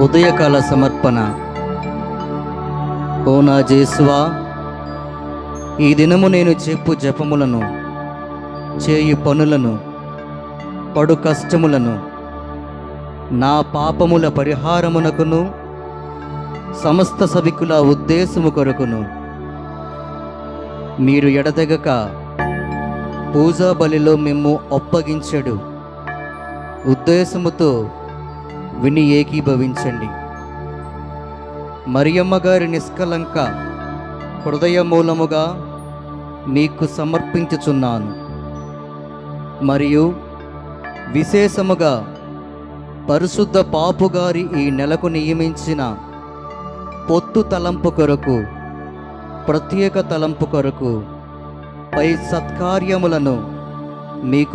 ఉదయకాల సమర్పణ. ఓ నా జేసువా, ఈ దినము నేను చెప్పు జపములను, చేయు పనులను, పడు కష్టములను, నా పాపముల పరిహారమునకును, సమస్త సభికుల ఉద్దేశము కొరకును మీరు ఎడతెగక పూజా బలిలో మిమ్ము ఒప్పగించడు ఉద్దేశముతో విని ఏకీభవించండి. మరియమ్మ గారి నిష్కలంక హృదయ మూలముగా మీకు సమర్పించుచున్నాను. మరియు విశేషముగా పరిశుద్ధ పాపుగారి ఈ నెలకు నియమించిన పొత్తు తలంపు కొరకు, ప్రత్యేక తలంపు కొరకు పై సత్కార్యములను మీకు